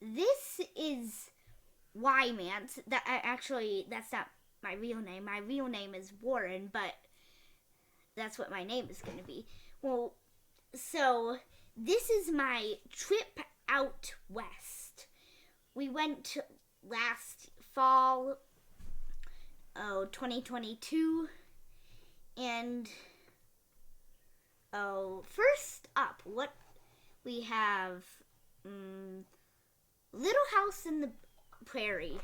this is Wymance. That's not my real name. My real name is Warren, but that's what my name is going to be. Well, so this is my trip out west. We went last fall, 2022, and first up, what we have, Little House in the Prairie.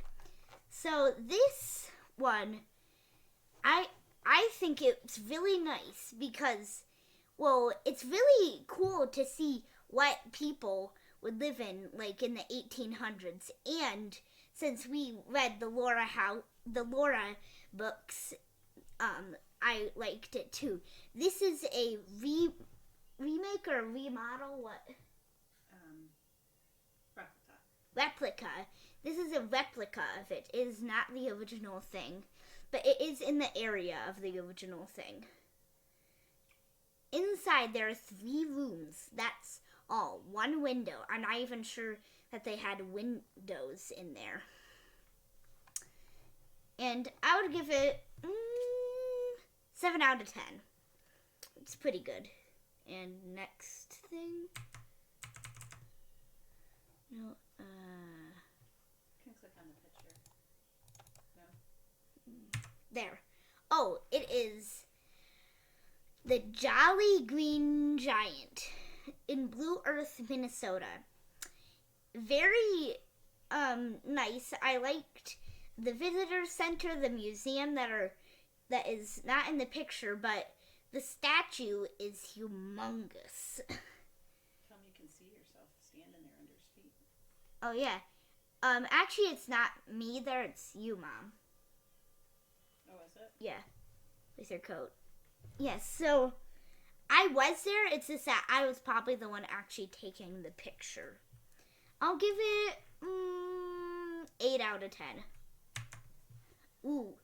So this one, I think it's really nice because, well, it's really cool to see what people would live in, like, in the 1800s. And since we read the Laura books, I liked it too. This is a remake or remodel. What? Replica. This is a replica of it. It is not the original thing, but it is in the area of the original thing. Inside there are 3 rooms. That's all. 1 window. I'm not even sure that they had windows in there. And I would give it 7 out of 10. It's pretty good. And next thing. No. Can click on the picture. No. There. Oh, it is the Jolly Green Giant in Blue Earth, Minnesota. Very nice. I liked the visitor center, the museum that is not in the picture, but the statue is humongous. Tell me you can see yourself standing there under his feet. Oh yeah. Actually it's not me there, it's you, Mom. Oh, is it? Yeah. With your coat. Yes, so I was there, it's just that I was probably the one actually taking the picture. I'll give it 8 out of 10. Ooh,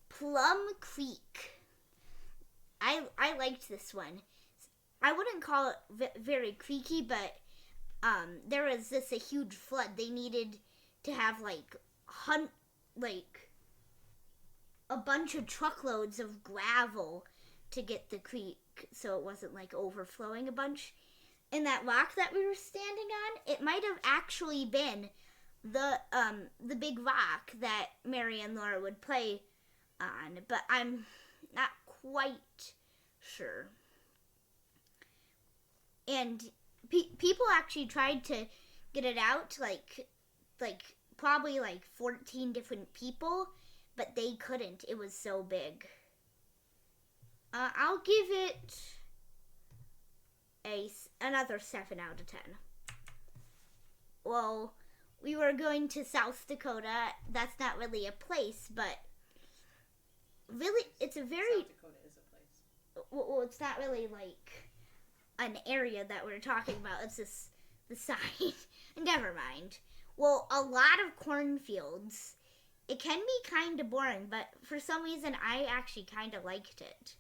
Plum Creek. I liked this one. I wouldn't call it very creaky, but there was a huge flood. They needed to have like a bunch of truckloads of gravel to get the creek so it wasn't like overflowing a bunch. And that rock that we were standing on, it might have actually been the big rock that Mary and Laura would play on, but I'm not quite sure. And people actually tried to get it out, like probably like 14 different people, but they couldn't. It was so big. I'll give it another 7 out of 10. Well, we were going to South Dakota. That's not really a place, but really, it's a very... South Dakota is a place. Well, it's not really like an area that we're talking about. It's just the sign. Never mind. Well, a lot of cornfields. It can be kind of boring, but for some reason, I actually kind of liked it.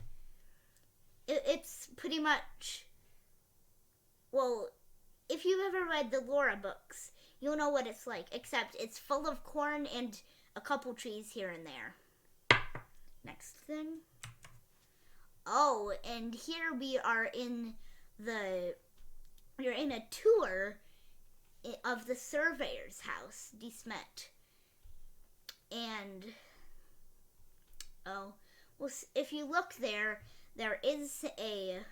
It's pretty much... Well, if you've ever read the Laura books, you'll know what it's like, except it's full of corn and a couple trees here and there. Next thing. Oh, and here we are in we're in a tour of the Surveyors' house, Smet. And, well, if you look there is a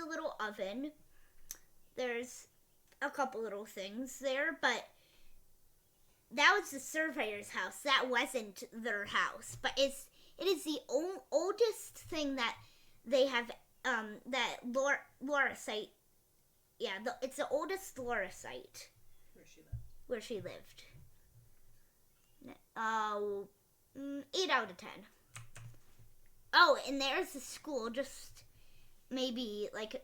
little oven. There's a couple little things there, but that was the Surveyor's house. That wasn't their house, but it is the oldest thing that they have. That Laura site. Yeah, it's the oldest Laura site. Where she lived. 8 out of 10. Oh, and there's a school just maybe like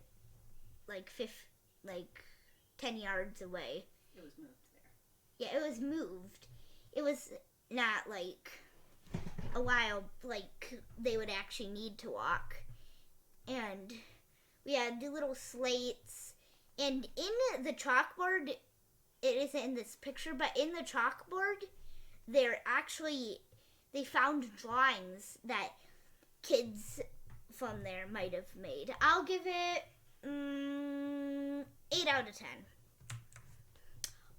10 yards away. It was moved there. Yeah, it was moved. It was not like a while like they would actually need to walk. And we had the little slates And in the chalkboard, it isn't in this picture, but in the chalkboard, they found drawings that kids from there might have made. I'll give it 8 out of 10.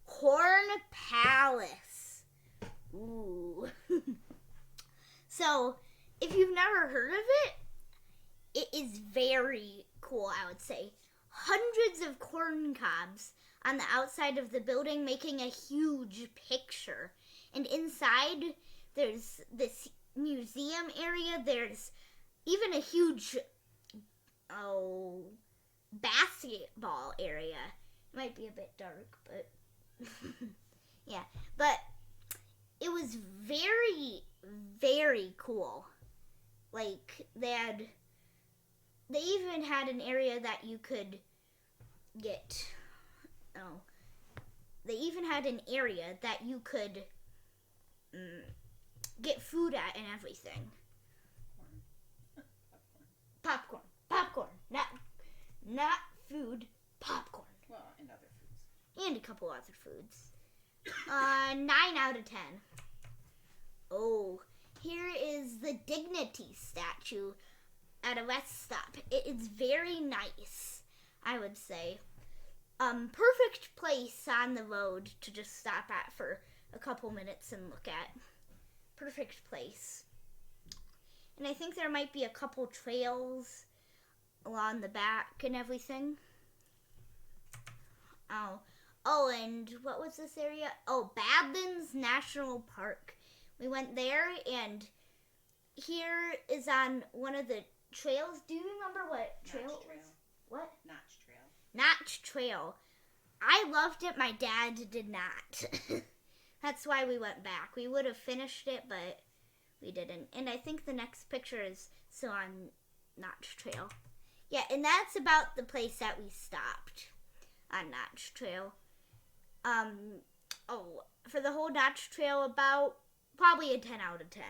Corn Palace. Ooh. So, if you've never heard of it, it is very cool, I would say. Hundreds of corn cobs on the outside of the building making a huge picture. And inside, there's this museum area. There's even a huge basketball area. It might be a bit dark, but yeah. But it was very, very cool. Like, they even had an area that you could get, they even had an area that you could get food at and everything. Popcorn. Not food, popcorn. Well, and other foods. And a couple other foods. 9 out of 10. Oh, here is the Dignity statue at a rest stop. It is very nice, I would say. Perfect place on the road to just stop at for a couple minutes and look at. Perfect place. And I think there might be a couple trails along the back and everything. Oh, and what was this area? Oh, Badlands National Park. We went there, and here is on one of the trails. Do you remember what trail it was? What? Notch Trail. I loved it. My dad did not. That's why we went back. We would have finished it, but we didn't. And I think the next picture is still on Notch Trail. Yeah, and that's about the place that we stopped on Notch Trail. For the whole Notch Trail, about probably a 10 out of 10.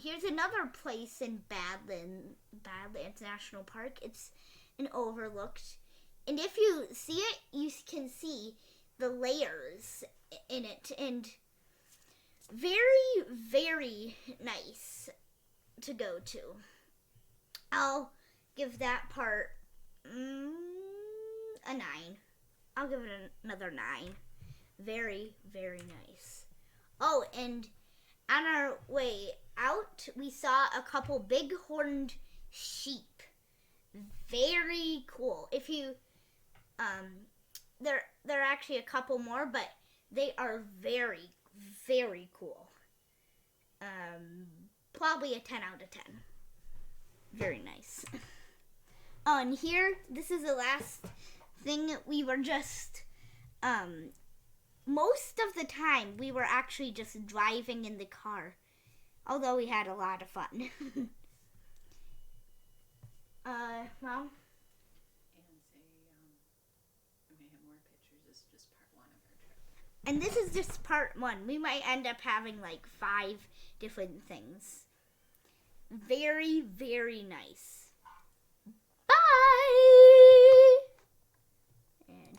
Here's another place in Badlands National Park. It's an overlooked. And if you see it, you can see the layers in it. And very, very nice to go to. I'll give that part a 9. I'll give it another 9. Very, very nice. Oh, and on our way out, we saw a couple big-horned sheep. Very cool. If you, there are actually a couple more, but they are very, very cool. Probably a 10 out of 10. Very nice. Oh, and here, this is the last thing. We were just, most of the time, we were actually just driving in the car. Although we had a lot of fun. Mom? And say, we may have more pictures. This is just part 1 of our trip. And this is just part 1. We might end up having like 5 different things. Very, very nice.